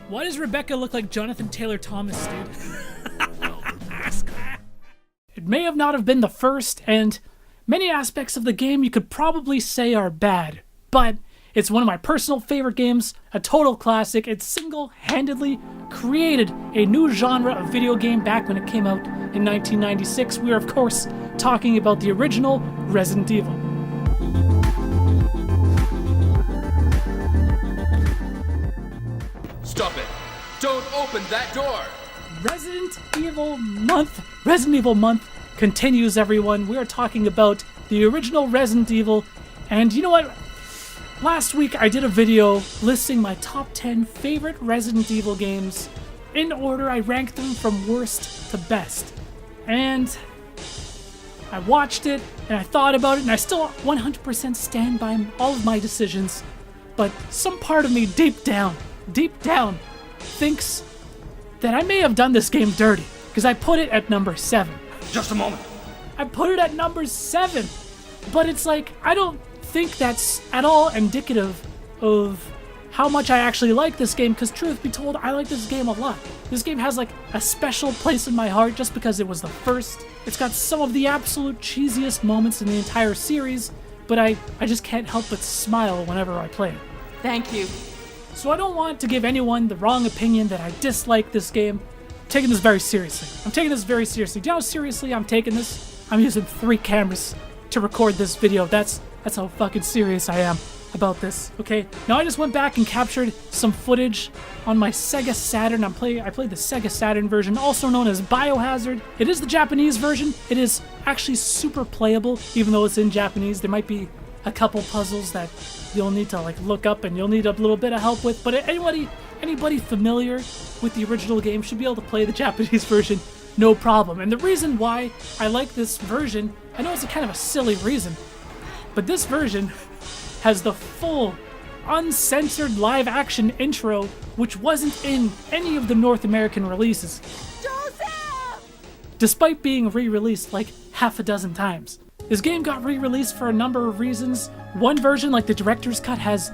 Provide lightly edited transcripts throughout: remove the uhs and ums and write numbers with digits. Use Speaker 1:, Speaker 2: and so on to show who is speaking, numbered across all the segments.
Speaker 1: Why does Rebecca look like Jonathan Taylor Thomas, dude? It may have not have been the first, and many aspects of the game you could probably say are bad, but it's one of my personal favorite games, a total classic. It single-handedly created a new genre of video game back when it came out in 1996. We are, of course, talking about the original Resident Evil.
Speaker 2: Stop it! Don't open that door!
Speaker 1: Resident Evil Month continues, everyone. We are talking about the original Resident Evil, and you know what? Last week I did a video listing my top 10 favorite Resident Evil games. In order, I ranked them from worst to best. And I watched it, and I thought about it, and I still 100% stand by all of my decisions. But some part of me deep down, thinks that I may have done this game dirty, because I put it at number 7.
Speaker 2: Just a moment.
Speaker 1: I put it at number 7, but it's like, I don't think that's at all indicative of how much I actually like this game, because truth be told, I like this game a lot. This game has like a special place in my heart just because it was the first. It's got some of the absolute cheesiest moments in the entire series, but I just can't help but smile whenever I play it.
Speaker 3: Thank you.
Speaker 1: So I don't want to give anyone the wrong opinion that I dislike this game. I'm taking this very seriously. Do you know how seriously I'm taking this? I'm using 3 cameras to record this video. That's how fucking serious I am about this, okay? Now I just went back and captured some footage on my Sega Saturn. I played the Sega Saturn version, also known as Biohazard. It is the Japanese version. It is actually super playable, even though it's in Japanese. There might be a couple puzzles that you'll need to like look up and you'll need a little bit of help with, but anybody familiar with the original game should be able to play the Japanese version no problem. And the reason why I like this version, I know it's a kind of a silly reason, but this version has the full uncensored live action intro, which wasn't in any of the North American releases, despite being re-released like half a dozen times. This game got re-released for a number of reasons. One version, like the director's cut, has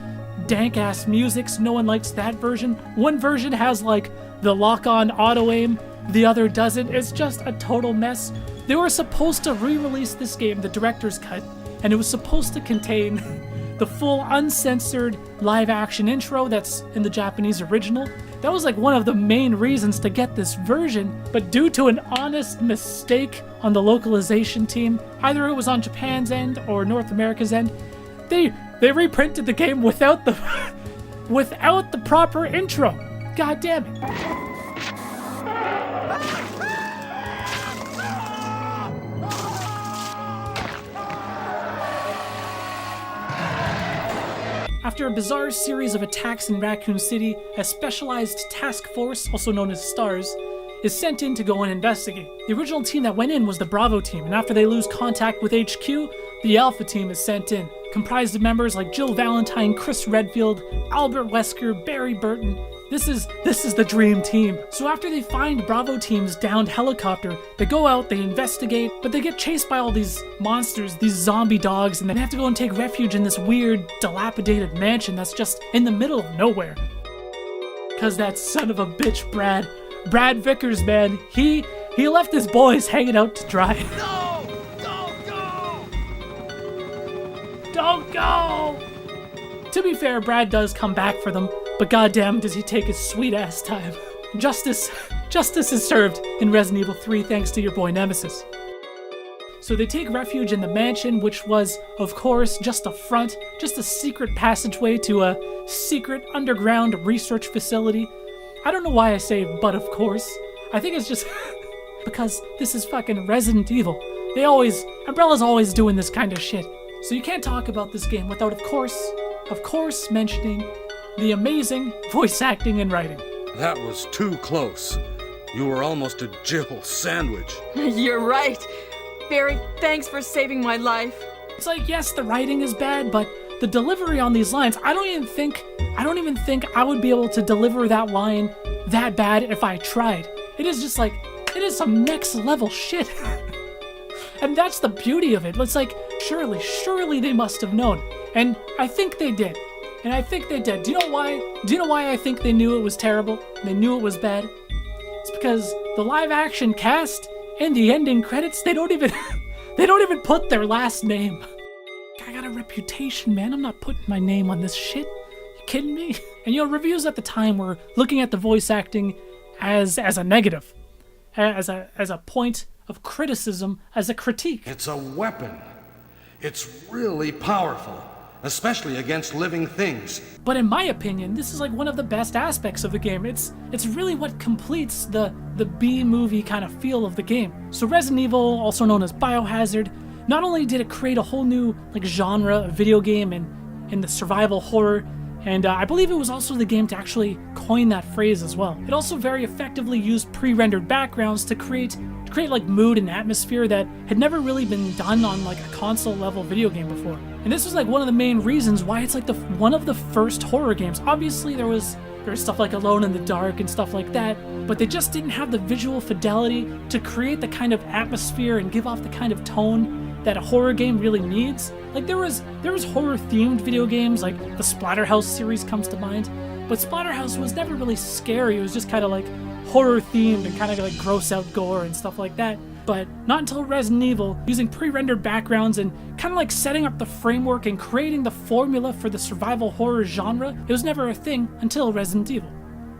Speaker 1: dank-ass music, so no one likes that version. One version has like the lock-on auto-aim, the other doesn't. It's just a total mess. They were supposed to re-release this game, the director's cut, and it was supposed to contain the full uncensored live-action intro that's in the Japanese original. That was like one of the main reasons to get this version, but due to an honest mistake on the localization team, either it was on Japan's end or North America's end, they reprinted the game without the proper intro. God damn it. After a bizarre series of attacks in Raccoon City, a specialized task force, also known as STARS, is sent in to go and investigate. The original team that went in was the Bravo team, and after they lose contact with HQ, the Alpha team is sent in, comprised of members like Jill Valentine, Chris Redfield, Albert Wesker, Barry Burton. This is the dream team. So after they find Bravo team's downed helicopter, they go out, they investigate, but they get chased by all these monsters, these zombie dogs, and they have to go and take refuge in this weird, dilapidated mansion that's just in the middle of nowhere. Cause that son of a bitch, Brad Vickers, man, he left his boys hanging out to dry.
Speaker 2: No! Don't go!
Speaker 1: Don't go! To be fair, Brad does come back for them, but goddamn does he take his sweet ass time. Justice is served in Resident Evil 3 thanks to your boy Nemesis. So they take refuge in the mansion, which was, of course, just a front, just a secret passageway to a secret underground research facility. I don't know why I say but of course. I think it's just because this is fucking Resident Evil. Umbrella's always doing this kind of shit. So you can't talk about this game without, of course, mentioning the amazing voice acting and writing.
Speaker 4: That was too close. You were almost a Jill sandwich.
Speaker 3: You're right. Barry, thanks for saving my life.
Speaker 1: It's like, yes, the writing is bad, but the delivery on these lines, I don't even think I would be able to deliver that line that bad if I tried. It is just like, it is some next level shit. And that's the beauty of it. It's like, surely they must have known. And I think they did. And I think they did. Do you know why? Do you know why I think they knew it was terrible? They knew it was bad? It's because the live action cast and the ending credits, they don't even they don't even put their last name. I got a reputation, man. I'm not putting my name on this shit. You kidding me? And you know, reviews at the time were looking at the voice acting as a negative, as a point of criticism, as a critique.
Speaker 4: It's a weapon. It's really powerful, especially against living things.
Speaker 1: But in my opinion, this is like one of the best aspects of the game. It's really what completes the B-movie kind of feel of the game. So Resident Evil, also known as Biohazard, not only did it create a whole new like genre of video game in the survival horror, and I believe it was also the game to actually coin that phrase as well. It also very effectively used pre-rendered backgrounds to create like mood and atmosphere that had never really been done on like a console level video game before. And this was like one of the main reasons why it's like one of the first horror games. Obviously there's stuff like Alone in the Dark and stuff like that, but they just didn't have the visual fidelity to create the kind of atmosphere and give off the kind of tone that a horror game really needs. Like there was horror themed video games, like the Splatterhouse series comes to mind, but Splatterhouse was never really scary. It was just kind of like horror themed and kind of like gross out gore and stuff like that. But not until Resident Evil, using pre-rendered backgrounds and kind of like setting up the framework and creating the formula for the survival horror genre, it was never a thing until Resident Evil.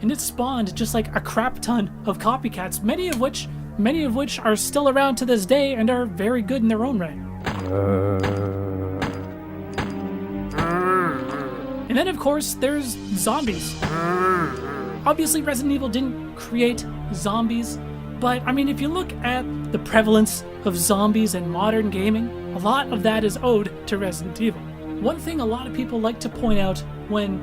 Speaker 1: And it spawned just like a crap ton of copycats, many of which are still around to this day and are very good in their own right. And then of course there's zombies. Obviously Resident Evil didn't create zombies, but I mean if you look at the prevalence of zombies in modern gaming, a lot of that is owed to Resident Evil. One thing a lot of people like to point out when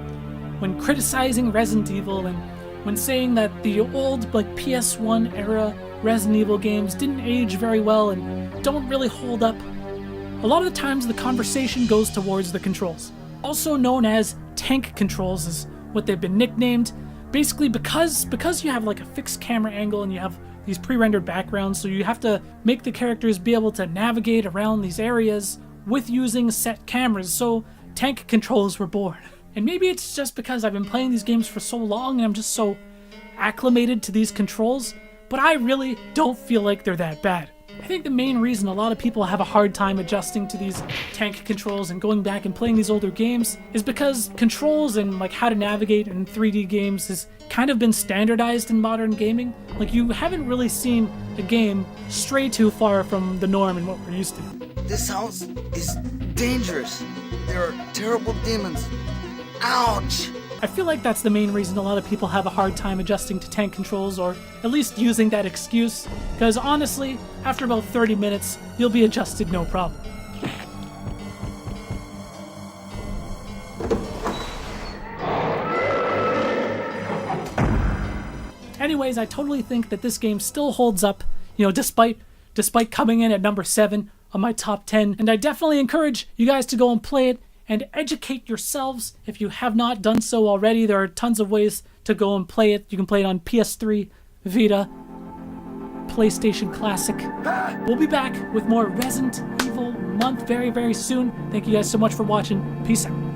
Speaker 1: criticizing Resident Evil and when saying that the old like PS1 era Resident Evil games didn't age very well and don't really hold up, a lot of the times the conversation goes towards the controls. Also known as tank controls is what they've been nicknamed, basically because you have like a fixed camera angle and you have these pre-rendered backgrounds, so you have to make the characters be able to navigate around these areas with using set cameras, so tank controls were born. And maybe it's just because I've been playing these games for so long and I'm just so acclimated to these controls, but I really don't feel like they're that bad. I think the main reason a lot of people have a hard time adjusting to these tank controls and going back and playing these older games is because controls and like how to navigate in 3D games has kind of been standardized in modern gaming. Like you haven't really seen a game stray too far from the norm and what we're used to.
Speaker 5: This house is dangerous. There are terrible demons. Ouch!
Speaker 1: I feel like that's the main reason a lot of people have a hard time adjusting to tank controls, or at least using that excuse, because honestly, after about 30 minutes, you'll be adjusted no problem. Anyways, I totally think that this game still holds up, you know, despite coming in at number 7 on my top 10, and I definitely encourage you guys to go and play it and educate yourselves if you have not done so already. There are tons of ways to go and play it. You can play it on PS3, Vita, PlayStation Classic. We'll be back with more Resident Evil month very, very soon. Thank you guys so much for watching. Peace out.